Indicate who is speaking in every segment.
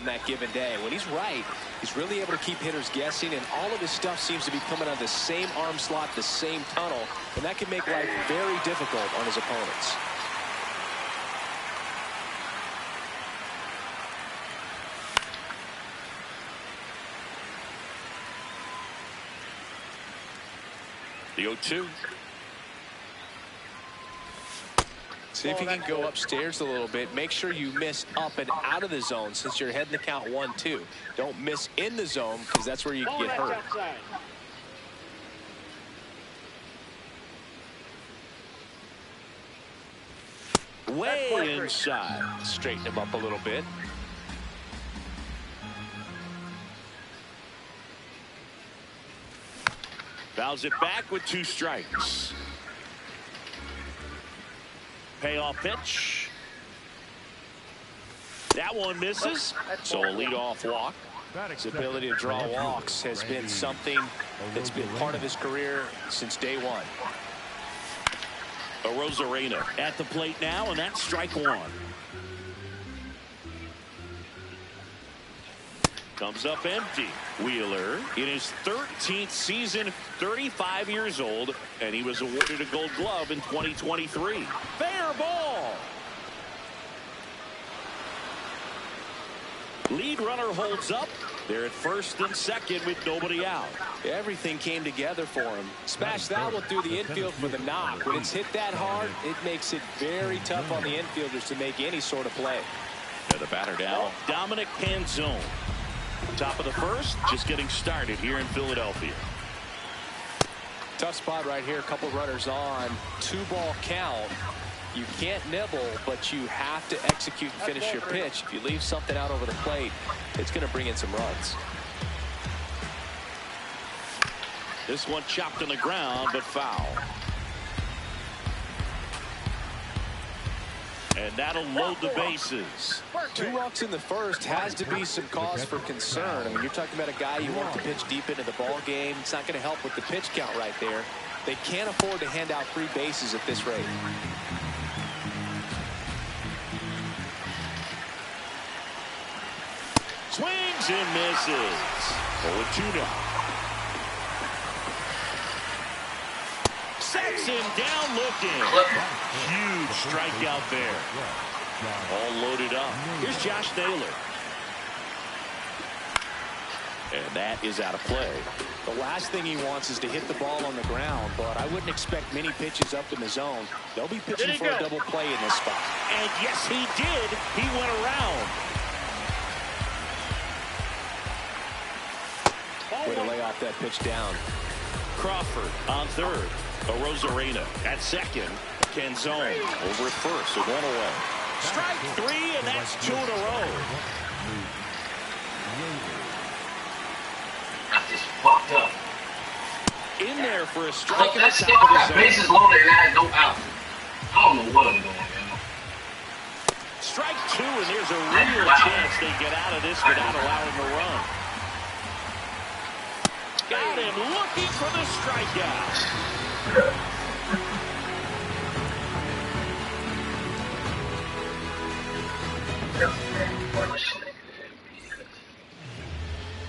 Speaker 1: on that given day. When he's right, he's really able to keep hitters guessing, and all of his stuff seems to be coming out of the same arm slot, the same tunnel, and that can make life very difficult on his opponents.
Speaker 2: The 0-2.
Speaker 1: See if you can go upstairs a little bit. Make sure you miss up and out of the zone since you're heading the count 1-2. Don't miss in the zone because that's where you get hurt.
Speaker 2: Way inside.
Speaker 1: Straighten him up a little bit.
Speaker 2: Fouls it back with 2 strikes. Payoff pitch. That one misses. So a leadoff walk.
Speaker 1: His ability to draw walks has been something that's been part of his career since day one.
Speaker 2: Arozarena at the plate now, and that's strike 1. Comes up empty. Wheeler in his 13th season, 35 years old, and he was awarded a Gold Glove in 2023. Fair ball. Lead runner holds up. They're at first and second with nobody out.
Speaker 1: Everything came together for him. Smash that one through the infield for the knock. When it's hit that hard, it makes it very tough on the infielders to make any sort of play.
Speaker 2: And the batter now, Dominic Canzone. Top of the first, just getting started here in Philadelphia.
Speaker 1: Tough spot right here. A couple runners on. 2-ball count. You can't nibble, but you have to execute and finish your pitch. If you leave something out over the plate, it's going to bring in some runs.
Speaker 2: This one chopped on the ground, but foul. And that'll load the bases.
Speaker 1: 2 walks in the first has to be some cause for concern. I mean, you're talking about a guy you want to pitch deep into the ball game. It's not going to help with the pitch count right there. They can't afford to hand out 3 bases at this rate.
Speaker 2: Swings and misses. 0-2 now. Sets him down looking. Huge strikeout there. All loaded up. Here's Josh Naylor. And that is out of play.
Speaker 1: The last thing he wants is to hit the ball on the ground, but I wouldn't expect many pitches up in the zone. They'll be pitching for a double play in this spot.
Speaker 2: And yes, he did. He went around.
Speaker 1: Way to lay off that pitch down.
Speaker 2: Crawford on third. Arozarena at second. Canzone over at first. So 1 away. Strike 3, and that's 2 in a row.
Speaker 3: That's just fucked up.
Speaker 2: In there for a strike.
Speaker 3: That still got bases loaded and I had no out. I don't know what I'm doing, man.
Speaker 2: Strike 2, and there's a real chance they get out of this without allowing the run. Got him looking for the strikeout.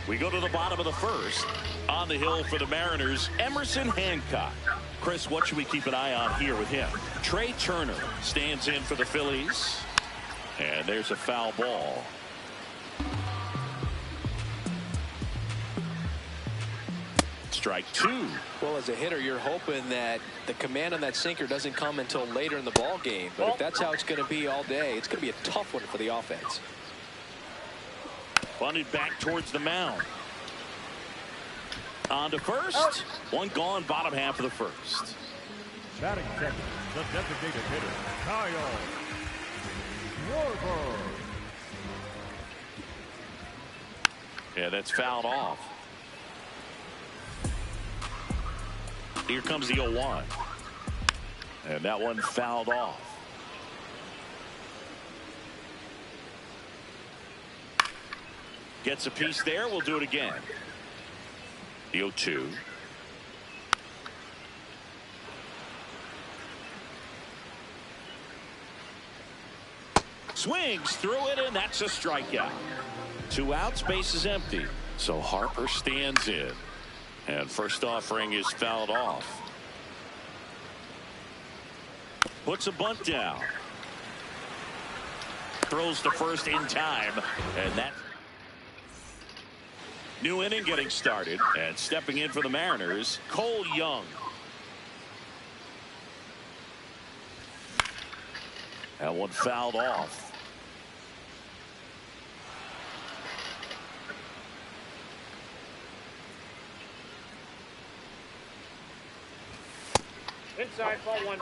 Speaker 2: We go to the bottom of the first. On the hill for the Mariners, Emerson Hancock. Chris, what should we keep an eye on here with him? Trey Turner stands in for the Phillies. And there's a foul ball. Strike 2.
Speaker 1: Well, as a hitter, you're hoping that the command on that sinker doesn't come until later in the ball game. But if that's how it's going to be all day, it's going to be a tough one for the offense.
Speaker 2: Bunted back towards the mound. On to first. One gone, bottom half of the first.
Speaker 4: Batting second, the designated hitter, Kyle Schwarber.
Speaker 2: Yeah, that's fouled off. Here comes the 0-1. And that one fouled off. Gets a piece there. We'll do it again. The 0-2. Swings through it, and that's a strikeout. 2 outs, base is empty. So Harper stands in. And first offering is fouled off. Puts a bunt down. Throws to first in time. And that new inning getting started. And stepping in for the Mariners, Cole Young. That one fouled off.
Speaker 4: Inside, ball 1.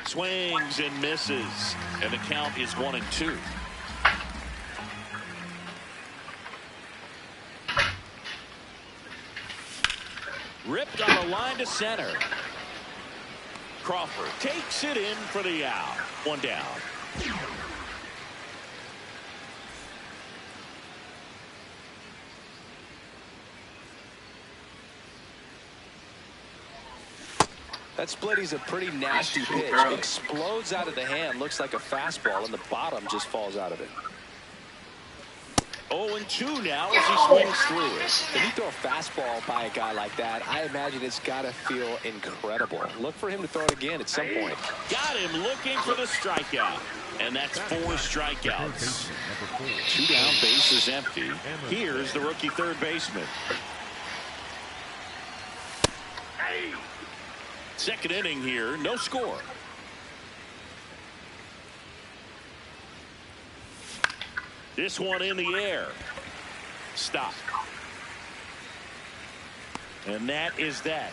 Speaker 2: Swings and misses. And the count is 1-2. Ripped on the line to center. Crawford takes it in for the out. 1 down.
Speaker 1: That splitty's a pretty nasty pitch. Explodes out of the hand. Looks like a fastball, and the bottom just falls out of it.
Speaker 2: 0-2 now as he swings through it.
Speaker 1: If you throw a fastball by a guy like that, I imagine it's got to feel incredible. Look for him to throw it again at some point.
Speaker 2: Got him looking for the strikeout. And that's 4 strikeouts. 2 down, base is empty. Here's the rookie third baseman. Second inning here, no score. This one in the air. Stop. And that is that.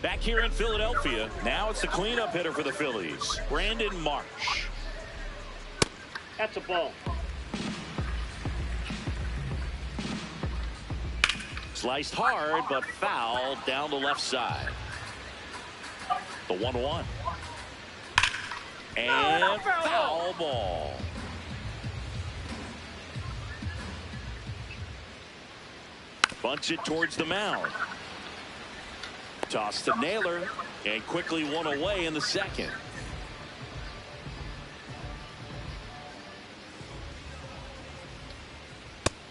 Speaker 2: Back here in Philadelphia, now it's the cleanup hitter for the Phillies, Brandon Marsh.
Speaker 4: That's a ball.
Speaker 2: Sliced hard, but foul down the left side. The 1-1. And foul ball. Bunts it towards the mound. Toss to Naylor, and quickly one away in the second.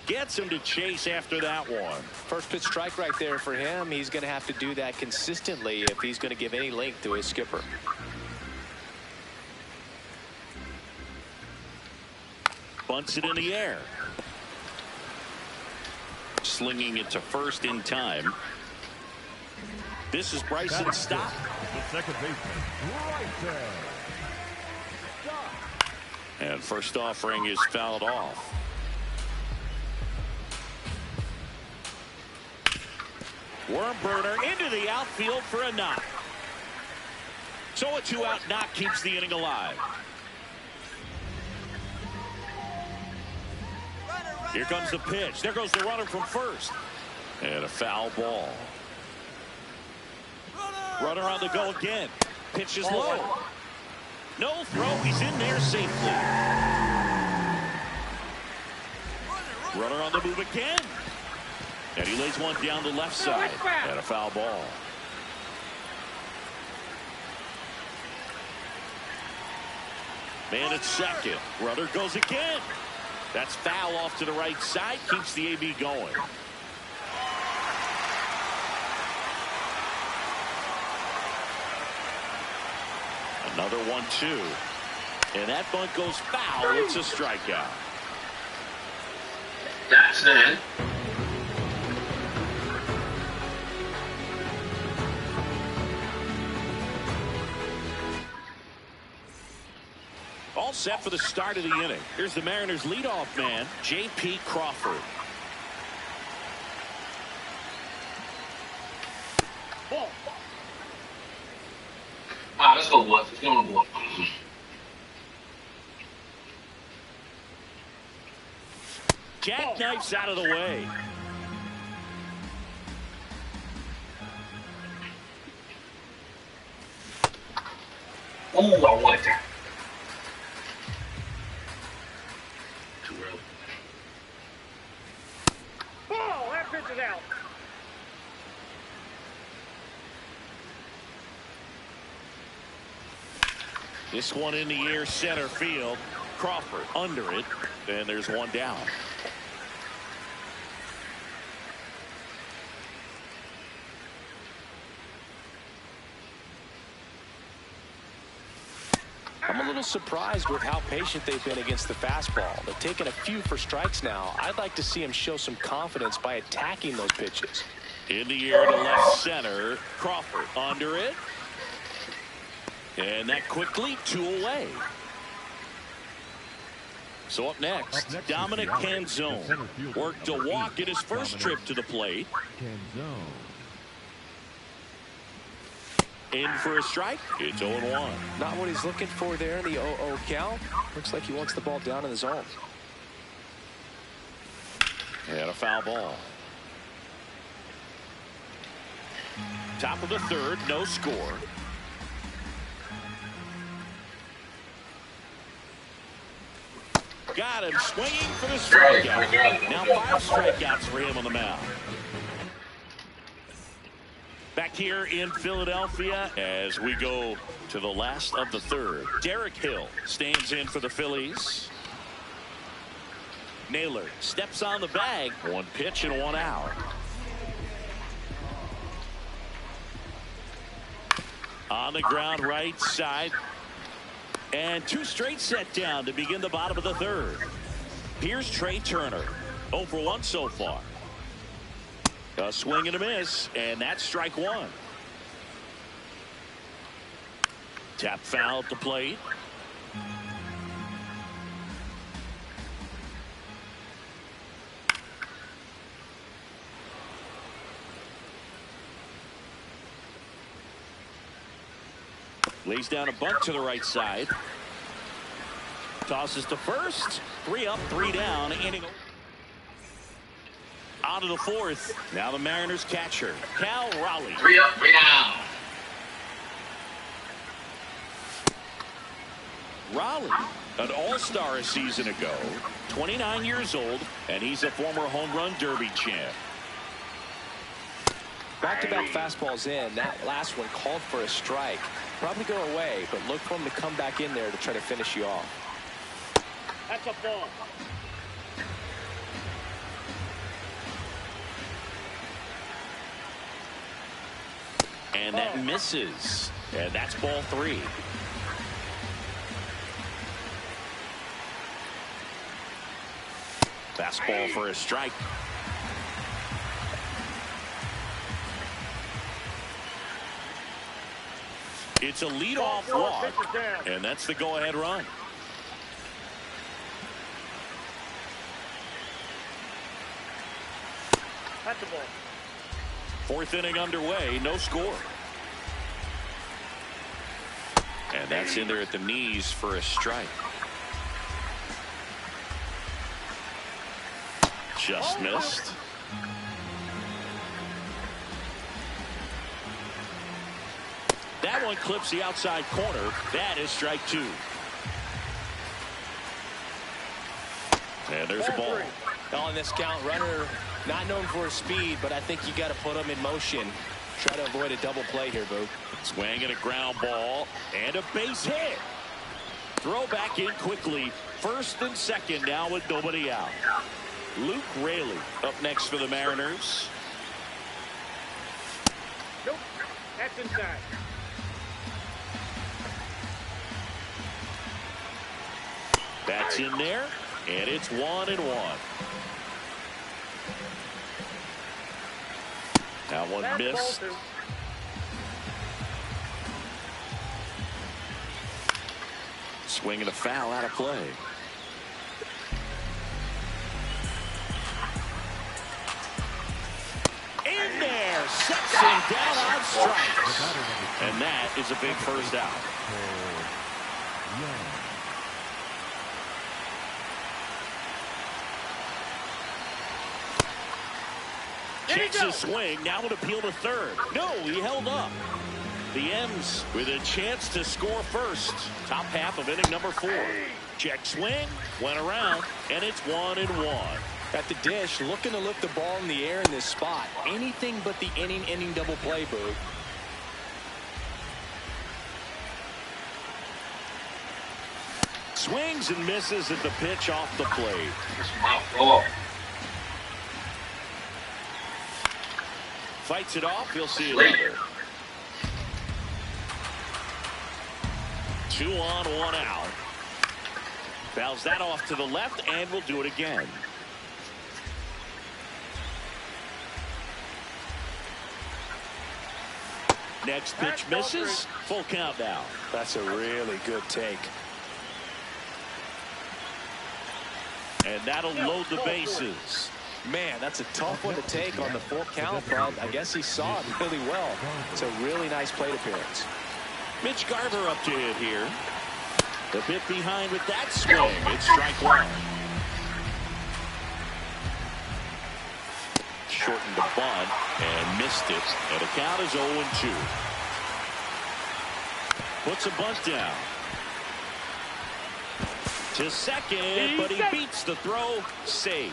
Speaker 2: Gets him to chase after that one.
Speaker 1: First pitch strike right there for him. He's going to have to do that consistently if he's going to give any length to his skipper.
Speaker 2: Bunts it in the air. Slinging it to first in time. This is Bryson Stott.
Speaker 4: The second baseman, right there. Stop.
Speaker 2: And first offering is fouled off. Worm burner into the outfield for a knock. So a 2-out knock keeps the inning alive. Here comes the pitch. There goes the runner from first. And a foul ball. Runner on the go again. Pitch is low. No throw. He's in there safely. Runner on the move again. And he lays one down the left side. And a foul ball. Man at second. Runner goes again. That's foul off to the right side. Keeps the AB going. Another 1-2. And that bunt goes foul. It's a strikeout.
Speaker 3: That's it.
Speaker 2: All set for the start of the inning. Here's the Mariners leadoff man, J.P. Crawford.
Speaker 3: All right, let's go, boys. Let's get on the board.
Speaker 2: Jackknifes out of the way.
Speaker 3: Ooh, I want that. Too early.
Speaker 4: Ball. That pitch is out.
Speaker 2: This one in the air, center field. Crawford under it, and there's one down.
Speaker 1: I'm a little surprised with how patient they've been against the fastball. They've taken a few for strikes now. I'd like to see him show some confidence by attacking those pitches.
Speaker 2: In the air to left center. Crawford under it. And that quickly 2 away. So up next Dominic Canzone worked a walk in his first trip to the plate. In for a strike. It's 0-1.
Speaker 1: Not what he's looking for there in the 0-0 count. Looks like he wants the ball down in the zone.
Speaker 2: And a foul ball. Top of the third, no score. Got him swinging for the strikeout. Now 5 strikeouts for him on the mound. Back here in Philadelphia as we go to the last of the third. Derek Hill stands in for the Phillies. Naylor steps on the bag. 1 pitch and 1 out. On the ground right side. And 2 straight set down to begin the bottom of the third. Here's Trey Turner. 0 for 1 so far. A swing and a miss, and that's strike 1. Tap foul at the plate. Lays down a bunt to the right side. Tosses to first. 3 up, 3 down. Inning out of the 4th. Now the Mariners catcher, Cal Raleigh.
Speaker 3: 3 up, 3 down.
Speaker 2: Raleigh, an all-star a season ago, 29 years old, and he's a former home run derby champ.
Speaker 1: Back-to-back fastballs in. That last one called for a strike. Probably go away, but look for him to come back in there to try to finish you off.
Speaker 4: That's a ball.
Speaker 2: And that misses. And that's ball 3. Fastball for a strike. It's a leadoff walk, and that's the go-ahead run.
Speaker 4: That's the ball.
Speaker 2: 4th inning underway, no score. And that's in there at the knees for a strike. Just missed. That one clips the outside corner. That is strike 2. And there's a ball.
Speaker 1: On this count, runner not known for his speed, but I think you got to put him in motion. Try to avoid a double play here, Boo.
Speaker 2: Swing and a ground ball and a base hit. Throw back in quickly. 1st and 2nd now with nobody out. Luke Raley up next for the Mariners.
Speaker 4: Nope. That's inside.
Speaker 2: That's in there, and it's 1-1. That one missed. Swing and a foul out of play. In there, sets him down on strikes. And that is a big first out. Checks his swing, now would appeal to third. No, he held up. The M's with a chance to score first. Top half of inning number 4. Check swing, went around, and it's 1-1.
Speaker 1: At the dish, looking to lift the ball in the air in this spot. Anything but the inning double play, Boo.
Speaker 2: Swings and misses at the pitch off the plate.
Speaker 3: It's my fault.
Speaker 2: Fights it off. He'll see another. 2 on, 1 out. Fouls that off to the left, and will do it again. Next pitch misses. Full count now.
Speaker 1: That's a really good take.
Speaker 2: And that'll load the bases.
Speaker 1: Man, that's a tough one to take on the full count, but I guess he saw it really well. It's a really nice plate appearance.
Speaker 2: Mitch Garver up to hit here. A bit behind with that swing. It's strike one. Shortened the bunt and missed it. And the count is 0-2. Puts a bunt down. To second, but he beats the throw. Save.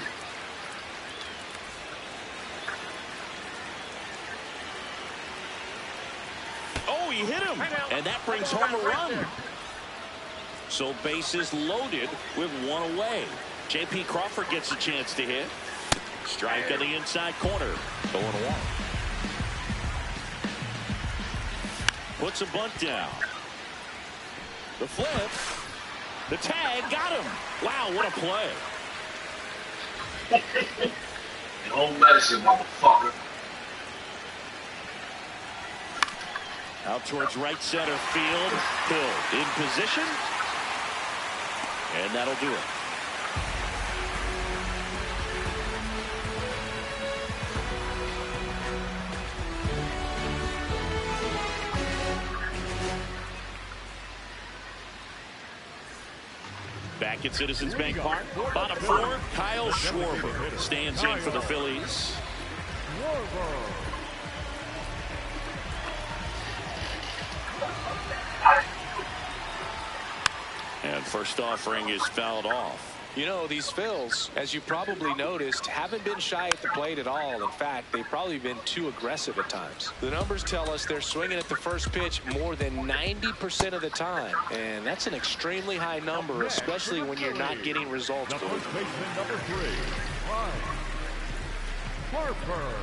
Speaker 2: Oh, he hit him. And that brings home a run. So bases loaded with 1 away. J.P. Crawford gets a chance to hit. Strike on the inside corner. 0-1. Puts a bunt down. The flip. The tag got him. Wow, what a play.
Speaker 3: Home medicine, motherfucker.
Speaker 2: Out towards right center field. Hill in position. And that'll do it. Back at Citizens Bank Park, bottom 4, Kyle Schwarber stands in for the Phillies. And first offering is fouled off.
Speaker 1: You know, these Phils, as you probably noticed, haven't been shy at the plate at all. In fact, they've probably been too aggressive at times. The numbers tell us they're swinging at the first pitch more than 90% of the time. And that's an extremely high number, especially when you're not getting results.
Speaker 4: The first baseman, number 3, Harper.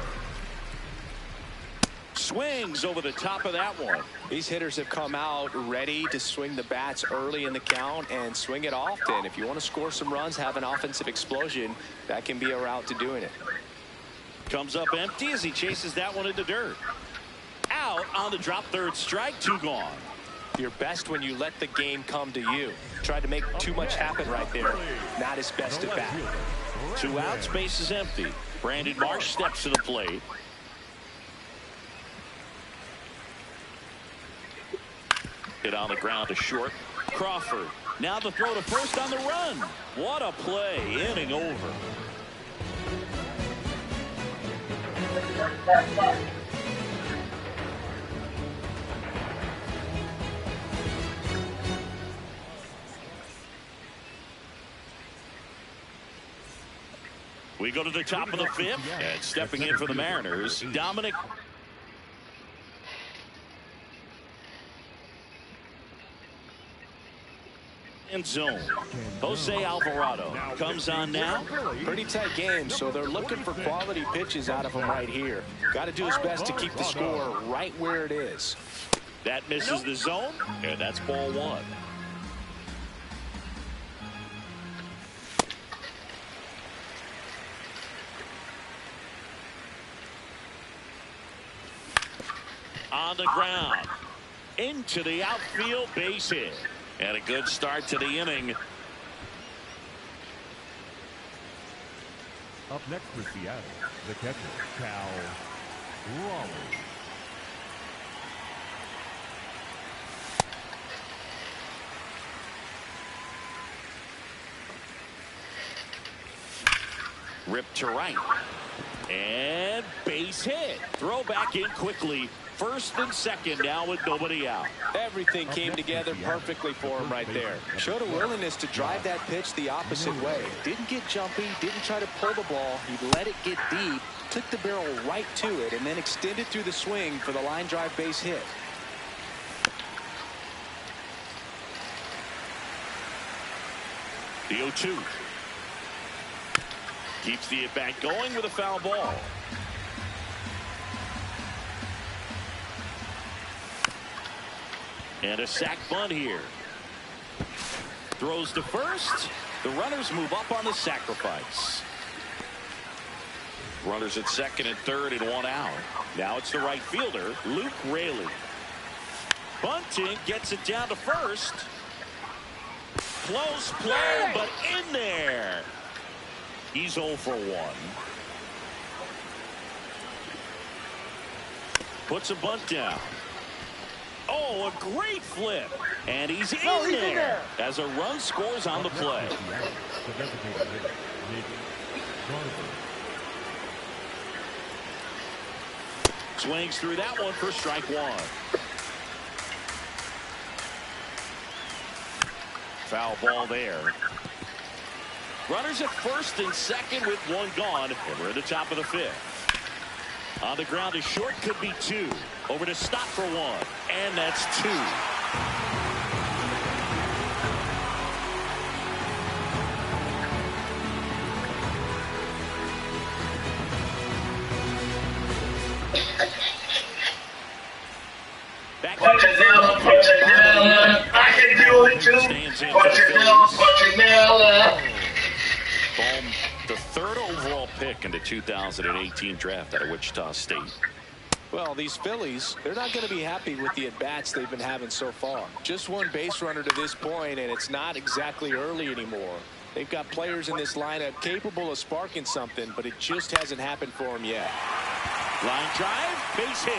Speaker 2: Swings over the top of that one.
Speaker 1: These hitters have come out ready to swing the bats early in the count and swing it often. If you want to score some runs, have an offensive explosion, that can be a route to doing it.
Speaker 2: Comes up empty as he chases that one into dirt. Out on the drop third strike, 2 gone.
Speaker 1: You're best when you let the game come to you. Tried to make too much happen right there. Not his best at bat.
Speaker 2: 2 outs, base is empty. Brandon Marsh steps to the plate. Hit on the ground to short. Crawford. Now the throw to first on the run. What a play. Inning over. We go to the top of the 5th. And stepping in for the Mariners, Dominic. Zone. Jose Alvarado comes on now.
Speaker 1: Pretty tight game, so they're looking for quality pitches out of him right here. Got to do his best to keep the score right where it is.
Speaker 2: That misses the zone, and that's ball 1. On the ground. Into the outfield, base hit. And a good start to the inning.
Speaker 4: Up next for Seattle, the catcher, Cal Raleigh.
Speaker 2: Ripped to right. And base hit. Throw back in quickly. First and second now with nobody out.
Speaker 1: Everything came together perfectly for him right there. Showed a willingness to drive that pitch the opposite way. Didn't get jumpy, didn't try to pull the ball. He let it get deep, took the barrel right to it, and then extended through the swing for the line drive base hit.
Speaker 2: The 0-2. Keeps the at-bat going with a foul ball. And a sac bunt here. Throws to first. The runners move up on the sacrifice. Runners at second and third and one out. Now it's the right fielder, Luke Raley. Bunting gets it down to first. Close play, but in there. He's 0 for 1. Puts a bunt down. Oh, a great flip. And he's in there as a run scores on the play. Swings through that one for strike one. Foul ball there. Runners at first and second with one gone. And we're at the top of the fifth. On the ground is short, could be two. Over to stop for one. And that's two.
Speaker 3: Punch it down, I can do it too. Punch it down.
Speaker 2: Bohm, the third overall pick in the 2018 draft out of Wichita State.
Speaker 1: Well, these Phillies, they're not going to be happy with the at-bats they've been having so far. Just one base runner to this point, and it's not exactly early anymore. They've got players in this lineup capable of sparking something, but it just hasn't happened for them yet.
Speaker 2: Line drive, base hit.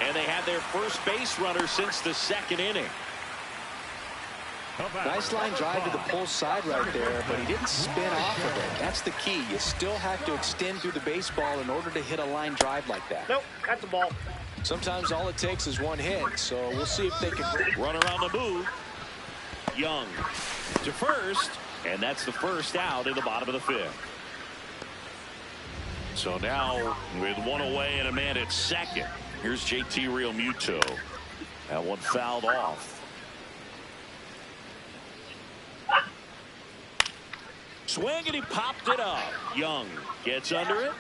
Speaker 2: And they had their first base runner since the second inning.
Speaker 1: Nice line drive to the pull side right there, but he didn't spin off of it. That's the key. You still have to extend through the baseball in order to hit a line drive like that.
Speaker 5: Nope, got the ball.
Speaker 1: Sometimes all it takes is one hit, so we'll see if they can.
Speaker 2: Runner on the move. Young to first, and that's the first out in the bottom of the fifth. So now with one away and a man at second, here's JT Realmuto. That one fouled off. Swing, and he popped it up. Young gets under it,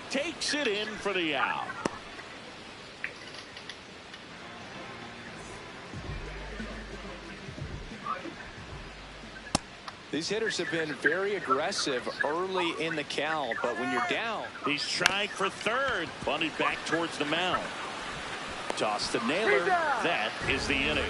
Speaker 2: takes it in for the out.
Speaker 1: These hitters have been very aggressive early in the count, but when you're down.
Speaker 2: He's trying for third. Bunted back towards the mound. Toss to Naylor. That is the inning.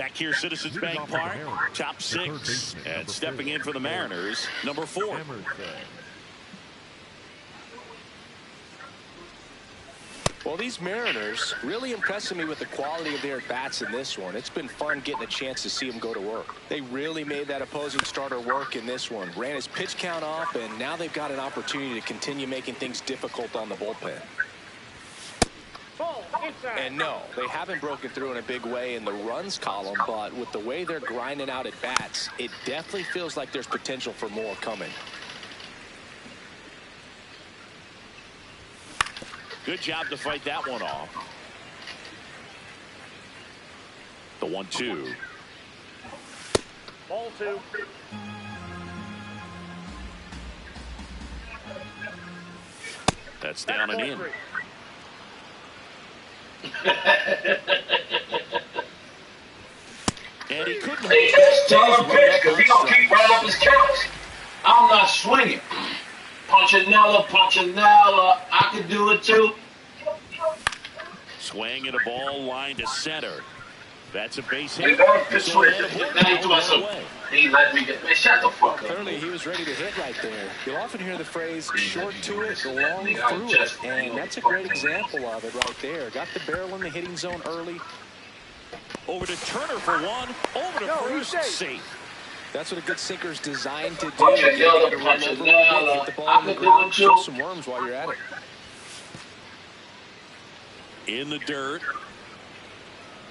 Speaker 2: Back here, Citizens Bank Park, top six, and stepping in for the Mariners, number 4.
Speaker 1: Well, these Mariners really impressing me with the quality of their at-bats in this one. It's been fun getting a chance to see them go to work. They really made that opposing starter work in this one. Ran his pitch count off, and now they've got an opportunity to continue making things difficult on the bullpen. And no, they haven't broken through in a big way in the runs column, but with the way they're grinding out at bats, it definitely feels like there's potential for more coming.
Speaker 2: Good job to fight that one off. The 1-2.
Speaker 5: Ball 2.
Speaker 2: That's down and in. And he couldn't.
Speaker 3: Hey, that's tough pitch because he gonna keep right up his counts. I'm not swinging. Punchinella, I can do it too.
Speaker 2: Swing and a ball line to center. That's a base
Speaker 3: He
Speaker 2: hit.
Speaker 3: let me get. Man, shut the fuck up.
Speaker 1: Clearly, he was ready to hit right there. You'll often hear the phrase short to it, long through it, and that's a great example of it right there. Got the barrel in the hitting zone early.
Speaker 2: Over to Turner for one. Over to first, safe.
Speaker 1: That's what a good sinker's designed to do.
Speaker 3: Punchinella,
Speaker 1: Get the ball on the ground, show some worms while you're at it.
Speaker 2: In the dirt.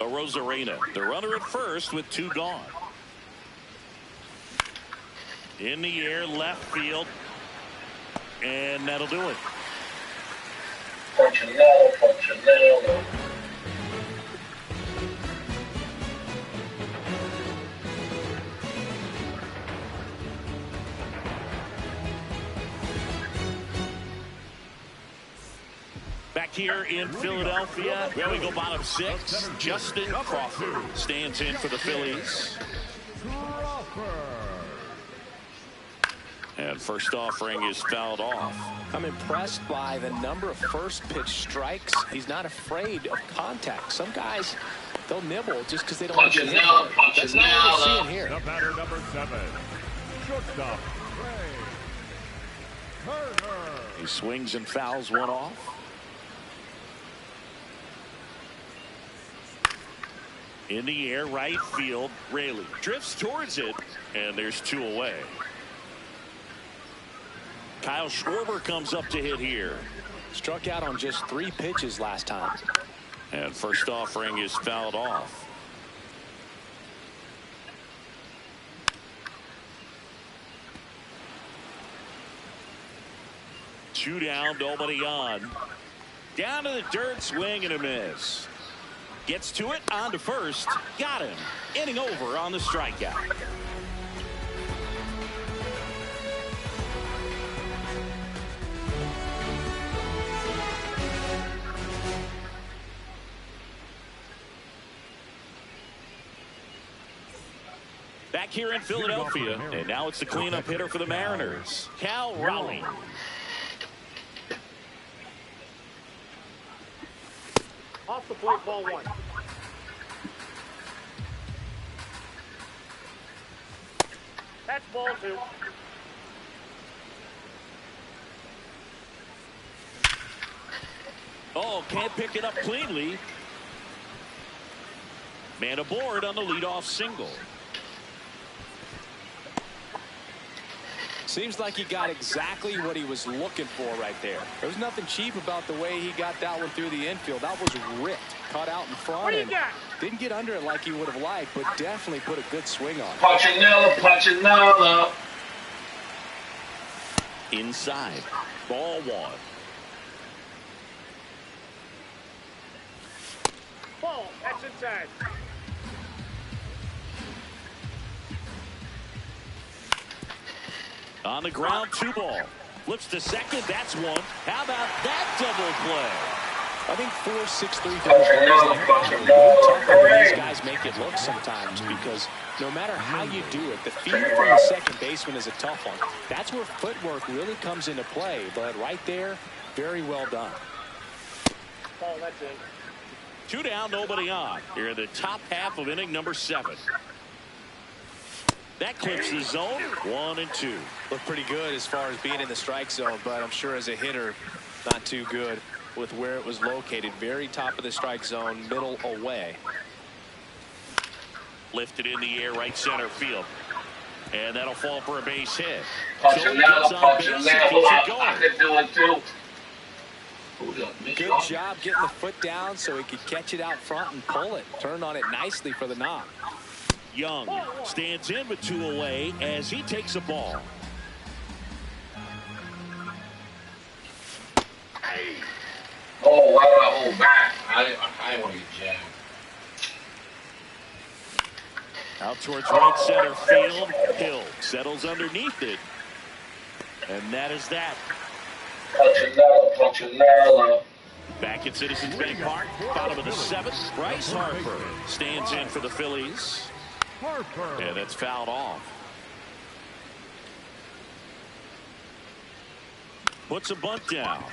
Speaker 2: Arozarena, the runner at first with 2 gone. In the air, left field. And that'll do it.
Speaker 3: Punchinello.
Speaker 2: Back here in Philadelphia, where we go bottom 6. Justin Crawford stands in for the Phillies. And first offering is fouled off.
Speaker 1: I'm impressed by the number of first pitch strikes. He's not afraid of contact. Some guys, they'll nibble just because they don't want to get hit. That's not what we're seeing here.
Speaker 4: The batter, number 7, shortstop, Trey Turner.
Speaker 2: He swings and fouls one off. In the air, right field, Raley drifts towards it, and there's 2 away. Kyle Schwarber comes up to hit here.
Speaker 1: Struck out on just 3 pitches last time.
Speaker 2: And first offering is fouled off. Two down, nobody on. Down to the dirt, swing and a miss. Gets to it, on to first. Got him. Inning over on the strikeout. Back here in Philadelphia, and now it's the cleanup hitter for the Mariners, Cal Raleigh.
Speaker 5: Off the plate, ball 1. That's ball 2.
Speaker 2: Oh, can't pick it up cleanly. Man aboard on the leadoff single.
Speaker 1: Seems like he got exactly what he was looking for right there. There was nothing cheap about the way he got that one through the infield. That was ripped, cut out in front, and didn't get under it like he would have liked, but definitely put a good swing on it.
Speaker 3: Punchinello.
Speaker 2: Inside, ball 1.
Speaker 5: Ball, that's inside.
Speaker 2: On the ground, 2 ball. Flips to second, that's 1. How about that double play?
Speaker 1: I think 4-6-3 double plays are really tough the way these guys make it look sometimes, because no matter how you do it, the feed from the second baseman is a tough one. That's where footwork really comes into play, but right there, very well done.
Speaker 5: Ball, that's it.
Speaker 2: 2 down, nobody on. Here in the top half of inning number 7. That clips the zone. 1 and 2.
Speaker 1: Looked pretty good as far as being in the strike zone, but I'm sure as a hitter, not too good with where it was located. Very top of the strike zone, middle away.
Speaker 2: Lifted in the air, right center field. And that'll fall for a base hit.
Speaker 3: Punchinello. I could do it too.
Speaker 1: Good job getting the foot down so he could catch it out front and pull it. Turned on it nicely for the knock.
Speaker 2: Young stands in with 2 away as he takes a ball.
Speaker 3: Oh, why did I hold back? I didn't want to get jammed.
Speaker 2: Out towards right center field. Hill settles underneath it. And that is that.
Speaker 3: Punchinello.
Speaker 2: Back at Citizens Bank Park, bottom of the 7th. Bryce Harper stands in for the Phillies.
Speaker 4: Harper.
Speaker 2: And it's fouled off. Puts a bunt down.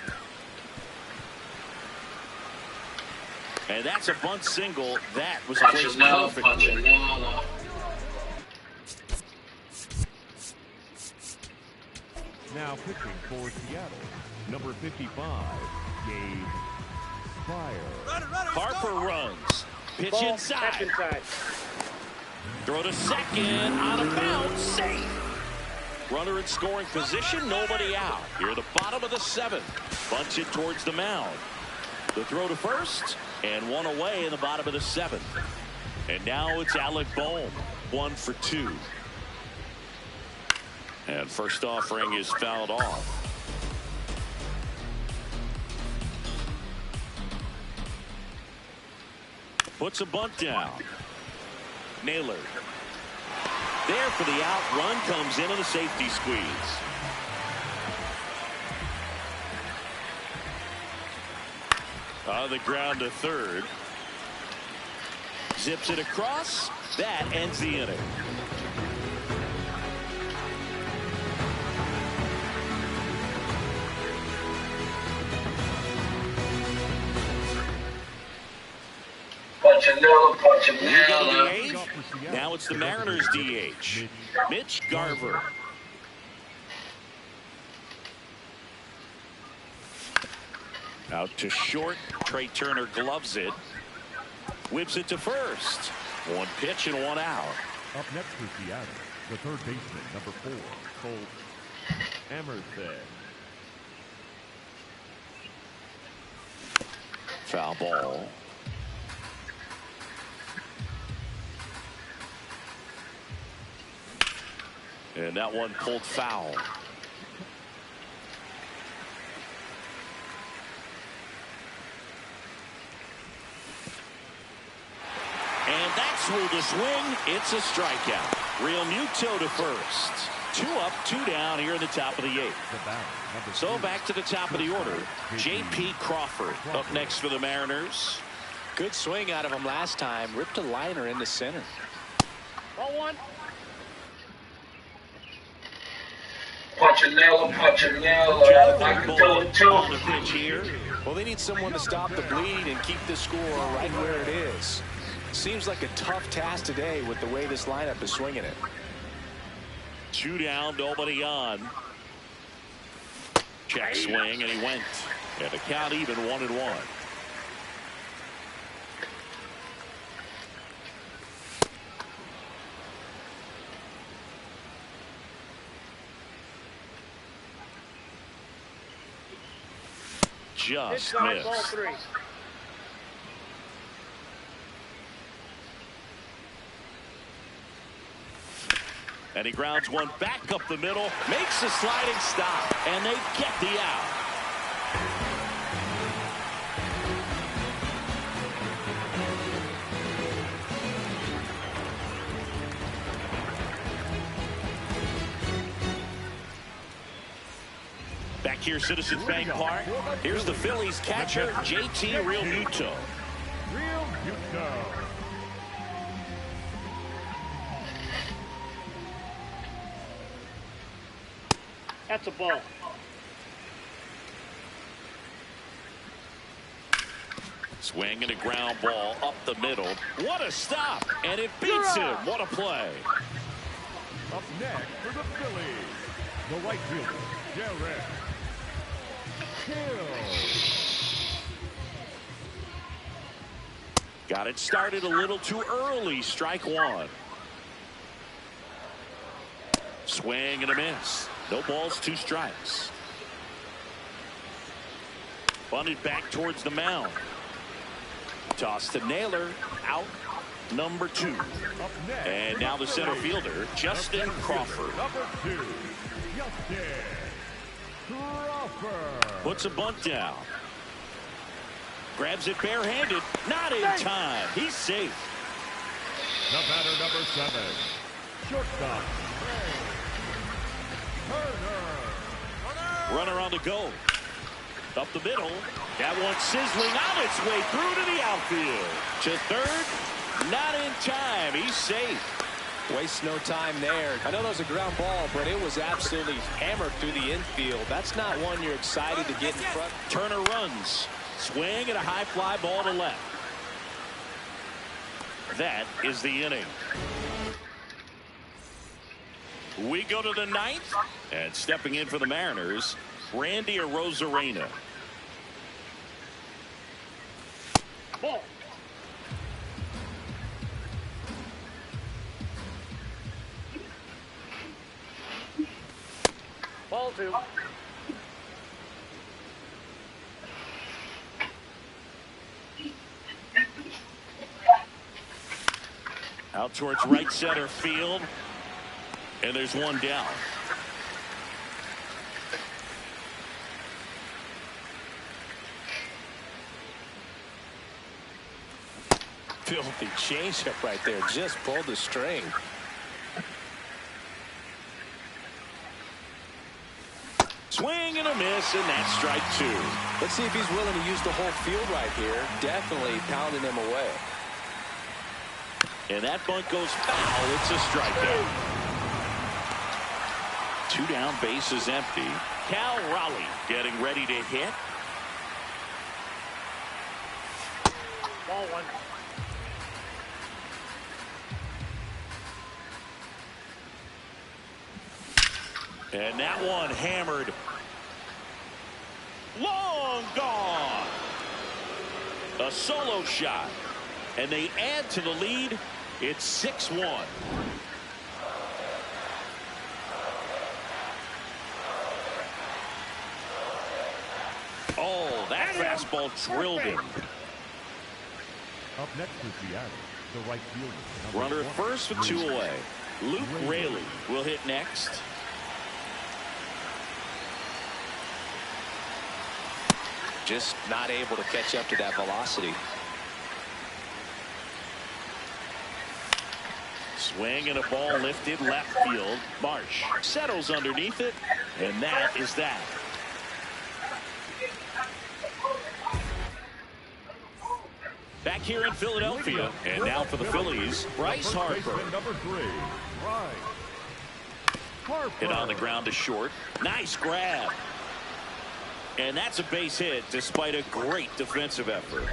Speaker 2: And that's a bunt single. That was placed perfectly.
Speaker 4: Now pitching for Seattle, number 55, Gabe Fire.
Speaker 2: Harper runs. Pitch
Speaker 5: Ball,
Speaker 2: inside.
Speaker 5: that's inside.
Speaker 2: Throw to second. On a bounce. Safe. Runner in scoring position. Nobody out. Here at the bottom of the 7th. Bunts it towards the mound. The throw to first. And 1 away in the bottom of the 7th. And now it's Alec Bohm. 1 for 2. And first offering is fouled off. Puts a bunt down. Naylor. There for the out. Run comes in on the safety squeeze. On the ground to third. Zips it across. That ends the inning. Now it's the Mariners DH. Mitch Garver. Out to short. Trey Turner gloves it. Whips it to first. One pitch and one out.
Speaker 4: Up next for Seattle, the third baseman, number 4, Colt Emerson.
Speaker 2: Foul ball. And that one pulled foul. And that swung to swing. It's a strikeout. Real Muto to first. 2 up, 2 down here in the top of the 8th. So back to the top of the order. J.P. Crawford up next for the Mariners.
Speaker 1: Good swing out of him last time. Ripped a liner into center.
Speaker 5: Ball 1.
Speaker 3: Punchinella. I can tell it too.
Speaker 2: On the pitch here.
Speaker 1: Well, they need someone to stop the bleed and keep the score right where it is. Seems like a tough task today with the way this lineup is swinging it.
Speaker 2: 2 down, nobody on. Check swing, and he went. And the count even 1-1. Just
Speaker 5: Inside ball
Speaker 2: missed.
Speaker 5: 3.
Speaker 2: And he grounds one back up the middle, makes a sliding stop, and they get the out. Back here, Citizens Bank Park. Here's the Phillies catcher, JT Realmuto.
Speaker 4: Real Muto.
Speaker 5: That's a ball.
Speaker 2: Swing and a ground ball up the middle. What a stop! And it beats him. What a play.
Speaker 4: Up next for the Phillies, the right fielder, Derek Hill.
Speaker 2: Got it started a little too early. Strike 1. Swing and a miss. No balls, 2 strikes. Bunted back towards the mound. Toss to Naylor. Out. Number 2. And now the center fielder, Justin Crawford.
Speaker 4: Number 2, Justin Crawford.
Speaker 2: Puts a bunt down. Grabs it barehanded. Not in time. He's safe.
Speaker 4: The batter, number 7, shortstop, Turner.
Speaker 2: Runner on the go. Up the middle. That one sizzling on its way through to the outfield. To third. Not in time. He's safe.
Speaker 1: Waste no time there. I know that was a ground ball, but it was absolutely hammered through the infield. That's not one you're excited to get in front.
Speaker 2: Turner runs. Swing and a high fly ball to left. That is the inning. We go to the 9th. And stepping in for the Mariners, Randy Arozarena.
Speaker 5: Ball. Ball 2.
Speaker 2: Out towards right center field. And there's one down.
Speaker 1: Filthy changeup right there. Just pulled the string.
Speaker 2: Swing and a miss, and that's strike two.
Speaker 1: Let's see if he's willing to use the whole field right here. Definitely pounding him away.
Speaker 2: And that bunt goes foul. It's a strikeout. 2 down, bases empty. Cal Raleigh getting ready to hit.
Speaker 5: Ball 1.
Speaker 2: And that one hammered. Long gone. A solo shot. And they add to the lead. It's 6-1. Oh, that fastball drilled him.
Speaker 4: Up next is Seattle, the right fielder.
Speaker 2: Runner at first with 2 away. Luke Raley will hit next.
Speaker 1: Just not able to catch up to that velocity.
Speaker 2: Swing and a ball lifted left field. Marsh settles underneath it, and that is that. Back here in Philadelphia, and now for the Phillies, Bryce Harper.
Speaker 4: Number 3, Bryce Harper.
Speaker 2: Hit on the ground to short. Nice grab. And that's a base hit despite a great defensive effort.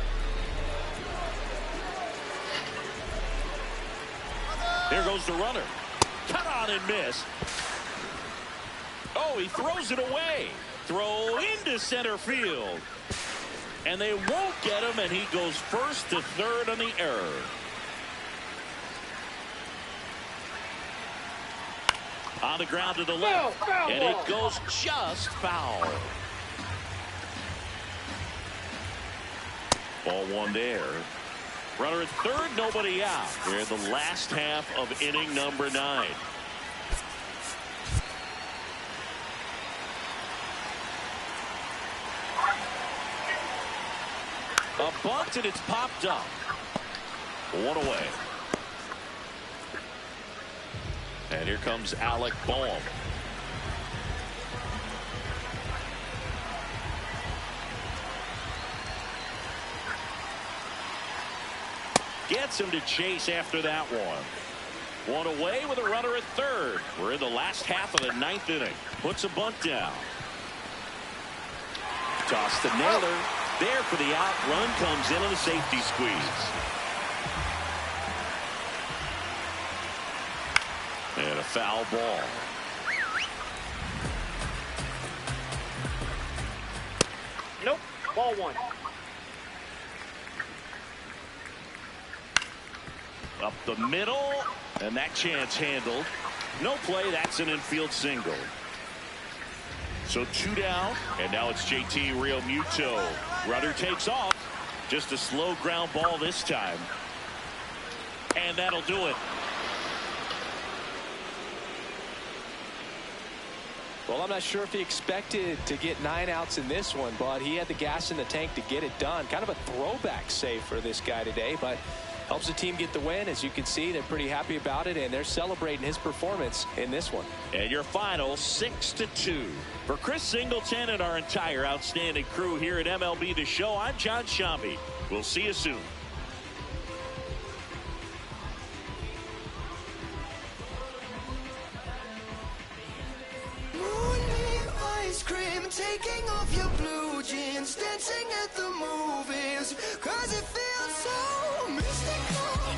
Speaker 2: There goes the runner. Cut on and miss. Oh, he throws it away. Throw into center field. And they won't get him, and he goes first to third on the error. On the ground to the left.
Speaker 5: Foul
Speaker 2: and
Speaker 5: ball.
Speaker 2: it goes just foul. Ball 1 there. Runner at third, nobody out. We're in the last half of inning number 9. A bunt, and it's popped up. 1 away. And here comes Alec Bohm. Gets him to chase after that one. 1 away with a runner at third. We're in the last half of the 9th inning. Puts a bunt down. Toss to Naylor. There for the out. Run comes in on the safety squeeze. And a foul ball.
Speaker 5: Nope. Ball 1.
Speaker 2: Up the middle, and that chance handled. No play, that's an infield single. So 2 down, and now it's JT Realmuto. Runner takes off. Just a slow ground ball this time. And that'll do it.
Speaker 1: Well, I'm not sure if he expected to get 9 outs in this one, but he had the gas in the tank to get it done. Kind of a throwback save for this guy today, but helps the team get the win. As you can see, they're pretty happy about it, and they're celebrating his performance in this one.
Speaker 2: And your final 6-2. For Chris Singleton and our entire outstanding crew here at MLB The Show, I'm John Sciambi. We'll see you soon.
Speaker 6: Moonbeam ice cream, taking off your blue jeans.